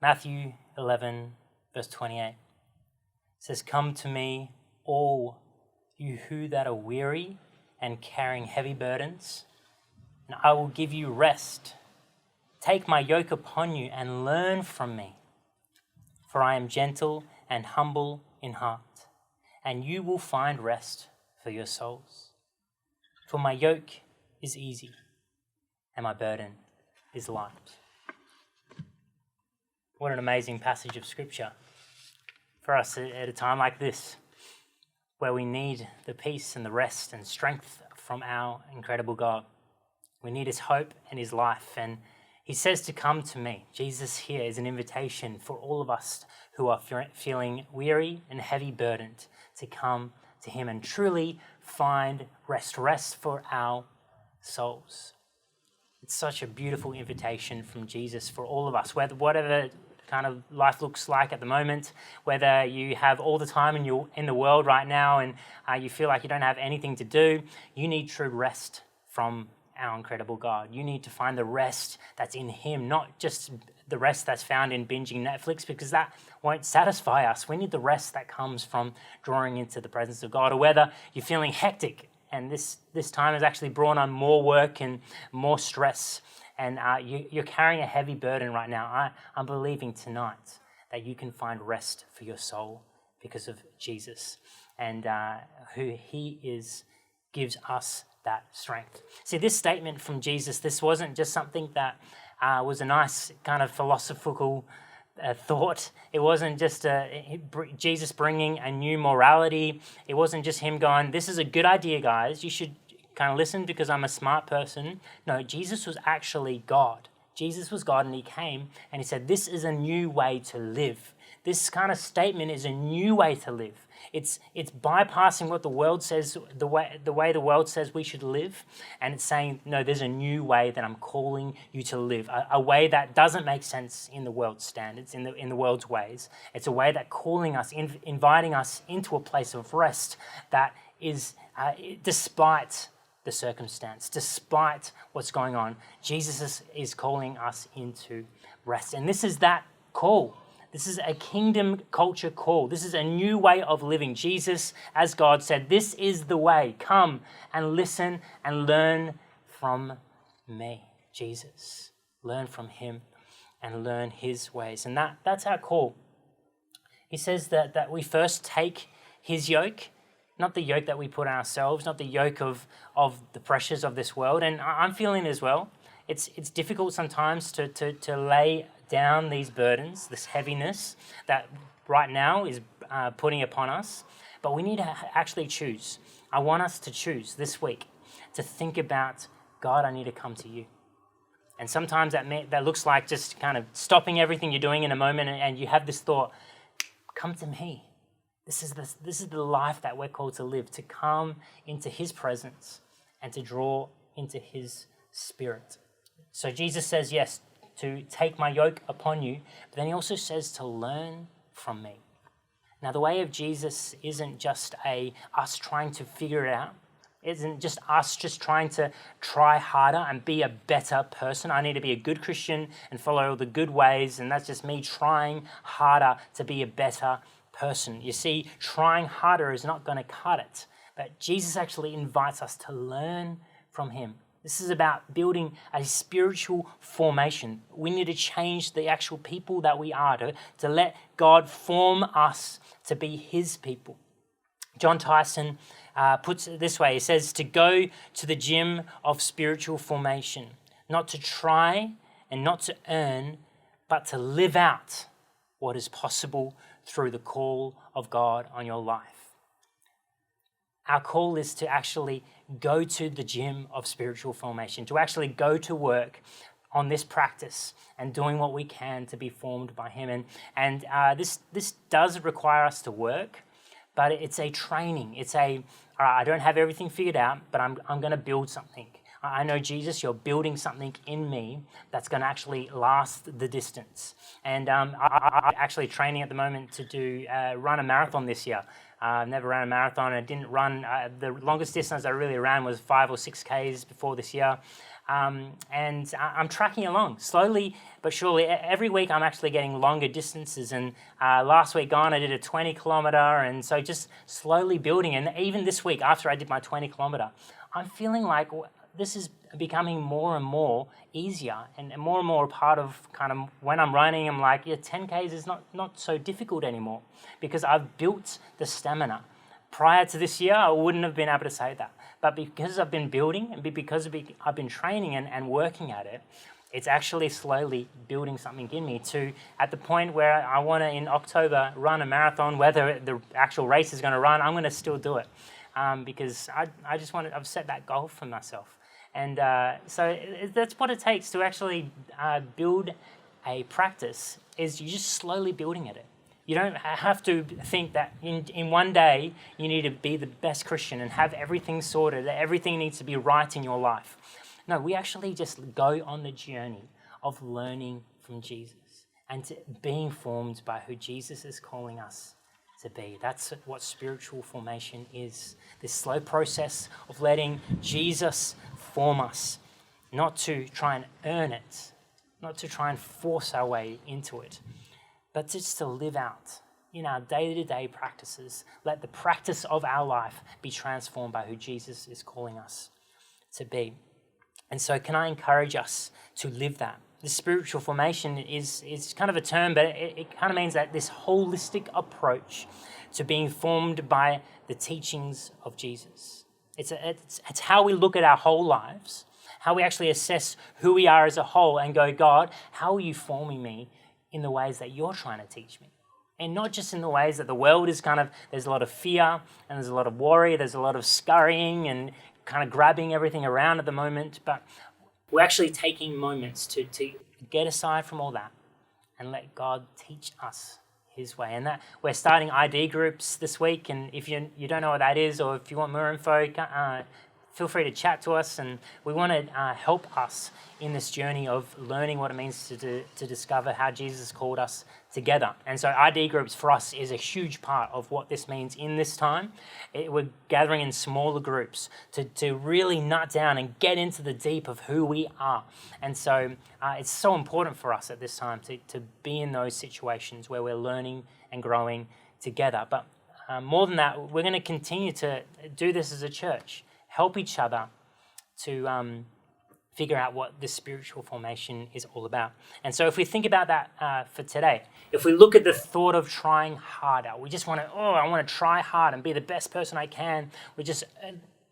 Matthew 11, verse 28 says, "Come to me, all you who that are weary and carrying heavy burdens, and I will give you rest. Take my yoke upon you and learn from me, for I am gentle and humble in heart, and you will find rest for your souls. For my yoke is easy, and my burden is light." What an amazing passage of Scripture for us at a time like this, where we need the peace and the rest and strength from our incredible God. We need His hope and His life. And He says to come to me. Jesus here is an invitation for all of us who are feeling weary and heavy burdened to come to Him and truly find rest for our souls. It's such a beautiful invitation from Jesus for all of us, whatever kind of life looks like at the moment, whether you have all the time in the world right now and you feel like you don't have anything to do. You need true rest from our incredible God. You need to find the rest that's in Him, not just the rest that's found in binging Netflix, because that won't satisfy us. We need the rest that comes from drawing into the presence of God. Or whether you're feeling hectic and this time has actually brought on more work and more stress, and you're carrying a heavy burden right now, I'm believing tonight that you can find rest for your soul because of Jesus and who He is gives us that strength. See, this statement from Jesus, this wasn't just something that was a nice kind of philosophical thought. It wasn't just Jesus bringing a new morality. It wasn't just Him going, "This is a good idea, guys. You should kind of listen because I'm a smart person." No, Jesus was actually God. Jesus was God, and He came and He said, "This is a new way to live." This kind of statement is a new way to live. It's bypassing what the world says, the way the world says we should live, and it's saying, no, there's a new way that I'm calling you to live, a way that doesn't make sense in the world's standards, in the world's ways. It's a way that calling us, inviting us into a place of rest that is, despite the circumstance, despite what's going on, Jesus is calling us into rest. And this is that call. This is a kingdom culture call. This is a new way of living. Jesus, as God, said, "This is the way. Come and listen and learn from me." Jesus. Learn from Him and learn His ways. And that's our call. He says that we first take His yoke, not the yoke that we put on ourselves, not the yoke of the pressures of this world. And I'm feeling as well. It's difficult sometimes to lay down these burdens, this heaviness that right now is putting upon us. But we need to actually choose. I want us to choose this week to think about, God, I need to come to you. And sometimes that looks like just kind of stopping everything you're doing in a moment and you have this thought, come to me. This is the life that we're called to live, to come into His presence and to draw into His Spirit. So Jesus says, yes, to take my yoke upon you, but then He also says to learn from me. Now, the way of Jesus isn't just us trying to figure it out. It isn't just us just trying to try harder and be a better person. I need to be a good Christian and follow all the good ways, and that's just me trying harder to be a better person. You see, trying harder is not going to cut it, but Jesus actually invites us to learn from Him. This is about building a spiritual formation. We need to change the actual people that we are, to let God form us to be His people. John Tyson puts it this way. He says to go to the gym of spiritual formation, not to try and not to earn, but to live out what is possible through the call of God on your life. Our call is to actually go to the gym of spiritual formation, to actually go to work on this practice and doing what we can to be formed by Him. And this does require us to work, but it's a training. It's all right, I don't have everything figured out, but I'm going to build something. I know, Jesus, you're building something in me that's going to actually last the distance. And I'm actually training at the moment to run a marathon this year. I've never ran a marathon. I didn't run, the longest distance I really ran was 5 or 6 Ks before this year. And I'm tracking along slowly but surely. Every week I'm actually getting longer distances, and last week gone I did a 20 kilometer, and so just slowly building. And even this week after I did my 20 kilometer, I'm feeling like this is becoming more and more easier and more a part of kind of when I'm running. I'm like, yeah, 10Ks is not so difficult anymore because I've built the stamina. Prior to this year, I wouldn't have been able to say that. But because I've been building and because I've been training and working at it, it's actually slowly building something in me to at the point where I want to, in October, run a marathon. Whether the actual race is going to run, I'm going to still do it because I just want to, I've set that goal for myself. And so that's what it takes to actually build a practice, is you're just slowly building at it. You don't have to think that in one day you need to be the best Christian and have everything sorted, that everything needs to be right in your life. No, we actually just go on the journey of learning from Jesus and being formed by who Jesus is calling us to be. That's what spiritual formation is. This slow process of letting Jesus form us, not to try and earn it, not to try and force our way into it, but just to live out in our day-to-day practices. Let the practice of our life be transformed by who Jesus is calling us to be. And so can I encourage us to live that? The spiritual formation is kind of a term, but it kind of means that this holistic approach to being formed by the teachings of Jesus. It's how we look at our whole lives, how we actually assess who we are as a whole and go, God, how are you forming me in the ways that you're trying to teach me? And not just in the ways that the world is kind of, there's a lot of fear and there's a lot of worry, there's a lot of scurrying and kind of grabbing everything around at the moment, but we're actually taking moments to get aside from all that and let God teach us his way. And that we're starting ID groups this week, and if you don't know what that is, or if you want more info, feel free to chat to us, and we want to help us in this journey of learning what it means to discover how Jesus called us together. And so ID groups for us is a huge part of what this means in this time. We're gathering in smaller groups to really nut down and get into the deep of who we are. And so it's so important for us at this time to be in those situations where we're learning and growing together. But more than that, we're going to continue to do this as a church. Help each other to figure out what this spiritual formation is all about. And so if we think about that for today, if we look at the thought of trying harder, we just want to, I want to try hard and be the best person I can. We're just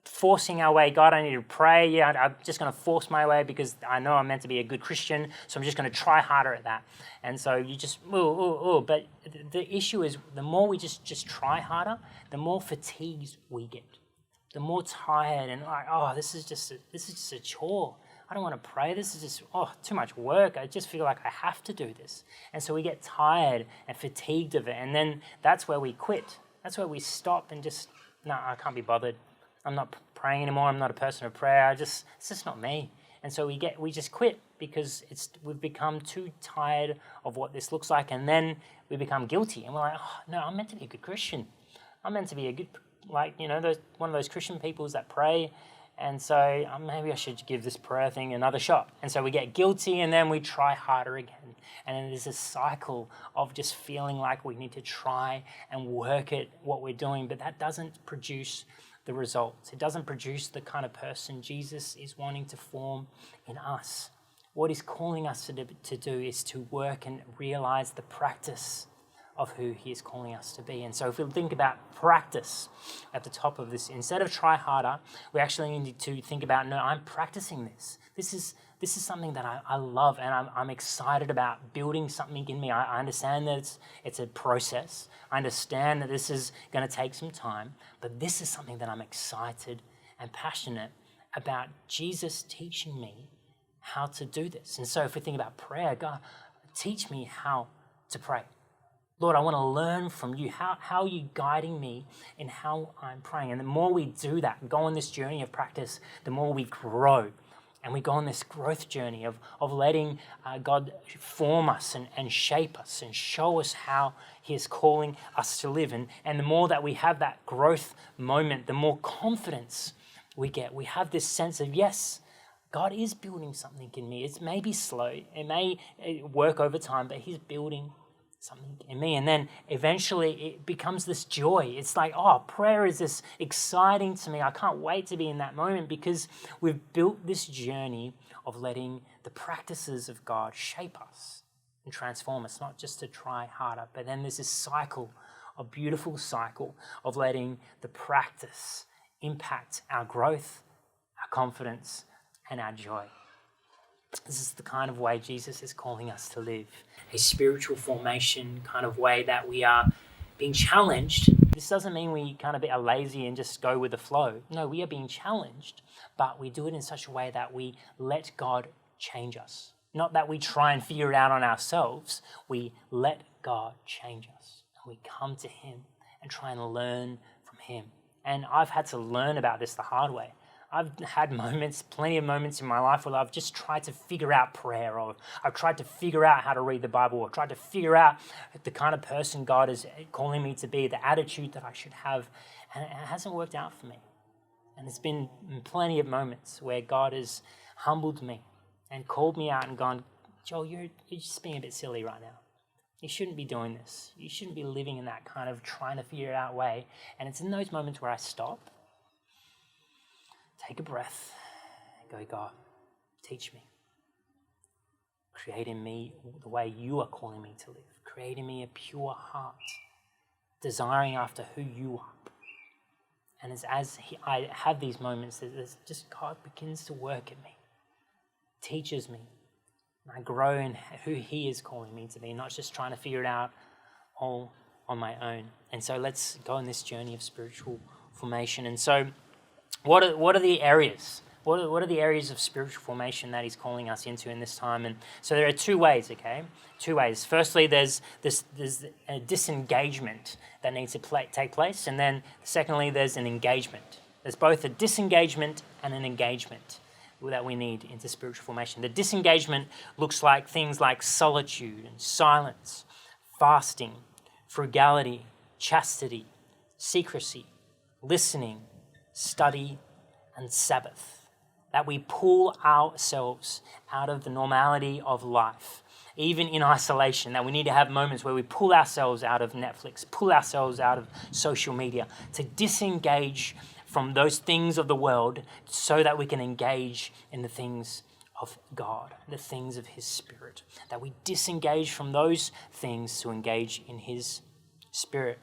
forcing our way. God, I need to pray. Yeah, I'm just going to force my way because I know I'm meant to be a good Christian, so I'm just going to try harder at that. And so you just, But the issue is the more we just try harder, the more fatigued we get. The more tired and like, this is just a chore. I don't want to pray. This is just, too much work. I just feel like I have to do this. And so we get tired and fatigued of it. And then that's where we quit. That's where we stop and just, no, I can't be bothered. I'm not praying anymore. I'm not a person of prayer. it's just not me. And so we just quit because we've become too tired of what this looks like. And then we become guilty. And we're like, no, I'm meant to be a good Christian. I'm meant to be a good, one of those Christian peoples that pray, and so maybe I should give this prayer thing another shot. And so we get guilty, and then we try harder again. And then there's this cycle of just feeling like we need to try and work at what we're doing, but that doesn't produce the results. It doesn't produce the kind of person Jesus is wanting to form in us. What he's calling us to do is to work and realize the practice of who he is calling us to be. And so if we think about practice at the top of this, instead of try harder, we actually need to think about, no, I'm practicing this. This is something that I love and I'm excited about building something in me. I understand that it's a process. I understand that this is going to take some time, but this is something that I'm excited and passionate about Jesus teaching me how to do this. And so if we think about prayer, God, teach me how to pray. Lord, I want to learn from you. How are you guiding me in how I'm praying? And the more we do that, go on this journey of practice, the more we grow. And we go on this growth journey of letting God form us and shape us and show us how he is calling us to live. And the more that we have that growth moment, the more confidence we get. We have this sense of, yes, God is building something in me. It's maybe slow. It may work over time, but he's building something in me. And then eventually it becomes this joy. It's like, oh, prayer is this exciting to me. I can't wait to be in that moment because we've built this journey of letting the practices of God shape us and transform us, not just to try harder. But then there's this cycle, a beautiful cycle of letting the practice impact our growth, our confidence, and our joy. This is the kind of way Jesus is calling us to live, a spiritual formation kind of way that we are being challenged. This doesn't mean we kind of are lazy and just go with the flow. No, we are being challenged, but we do it in such a way that we let God change us. Not that we try and figure it out on ourselves. We let God change us. And we come to him and try and learn from him. And I've had to learn about this the hard way. I've had moments, plenty of moments in my life where I've just tried to figure out prayer, or I've tried to figure out how to read the Bible, or tried to figure out the kind of person God is calling me to be, the attitude that I should have, and it hasn't worked out for me. And there's been plenty of moments where God has humbled me and called me out and gone, Joel, you're just being a bit silly right now. You shouldn't be doing this. You shouldn't be living in that kind of trying to figure it out way. And it's in those moments where I stop, take a breath, and go, God, teach me. Create in me the way you are calling me to live. Create in me a pure heart, desiring after who you are. And I have these moments, there's just God begins to work in me, teaches me. And I grow in who he is calling me to be, not just trying to figure it out all on my own. And so let's go on this journey of spiritual formation. And so what are the areas? What are the areas of spiritual formation that he's calling us into in this time? And so there are two ways, okay? Two ways. Firstly, there's a disengagement that needs to take place. And then secondly, there's an engagement. There's both a disengagement and an engagement that we need into spiritual formation. The disengagement looks like things like solitude and silence, fasting, frugality, chastity, secrecy, listening, study, and Sabbath. That we pull ourselves out of the normality of life, even in isolation, that we need to have moments where we pull ourselves out of Netflix, pull ourselves out of social media, to disengage from those things of the world so that we can engage in the things of God, the things of his Spirit. That we disengage from those things to engage in his Spirit.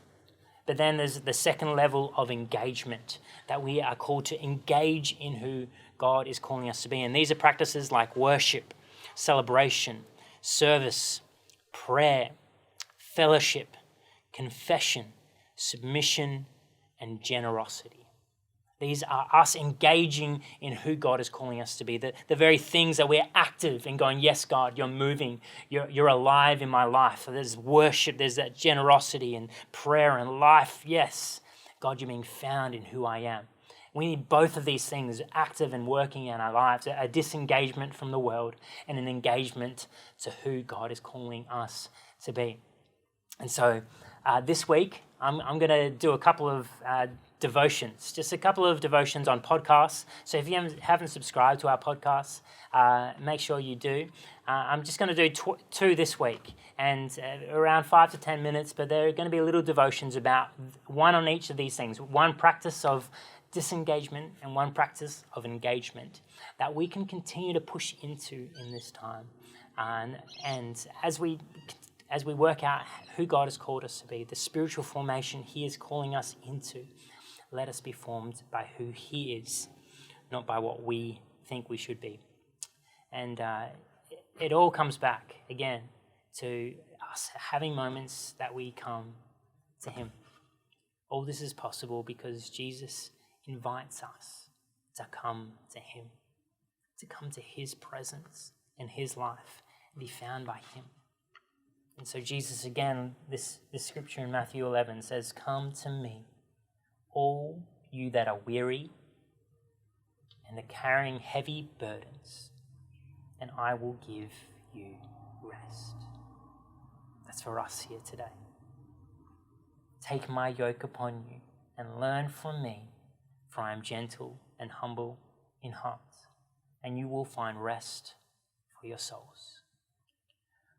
But then there's the second level of engagement, that we are called to engage in who God is calling us to be. And these are practices like worship, celebration, service, prayer, fellowship, confession, submission, and generosity. These are us engaging in who God is calling us to be. The very things that we're active in going, yes, God, you're moving. You're alive in my life. There's worship. There's that generosity and prayer and life. Yes, God, you're being found in who I am. We need both of these things active and working in our lives, a disengagement from the world and an engagement to who God is calling us to be. And so this week, I'm going to do a couple of devotions, just a couple of devotions on podcasts. So if you haven't subscribed to our podcasts, make sure you do. I'm just going to do two this week, and around 5 to 10 minutes, but they're going to be little devotions about one on each of these things, one practice of disengagement and one practice of engagement that we can continue to push into in this time. And as we work out who God has called us to be, the spiritual formation he is calling us into, let us be formed by who he is, not by what we think we should be. And it all comes back, again, to us having moments that we come to him. All this is possible because Jesus invites us to come to him, to come to his presence and his life, and be found by him. And so Jesus, again, this scripture in Matthew 11 says, "Come to me, all you that are weary and are carrying heavy burdens, and I will give you rest." That's for us here today. "Take my yoke upon you and learn from me, for I am gentle and humble in heart, and you will find rest for your souls.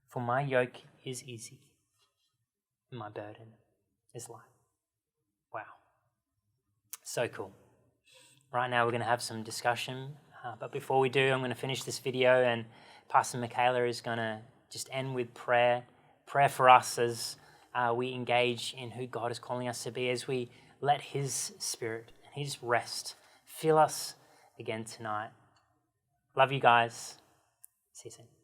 For my yoke is easy, and my burden is light. Wow. So cool. Right now we're going to have some discussion, but before we do, I'm going to finish this video, and Pastor Michaela is going to just end with prayer for us as we engage in who God is calling us to be, as we let his spirit and his rest fill us again tonight. Love you guys. See you soon.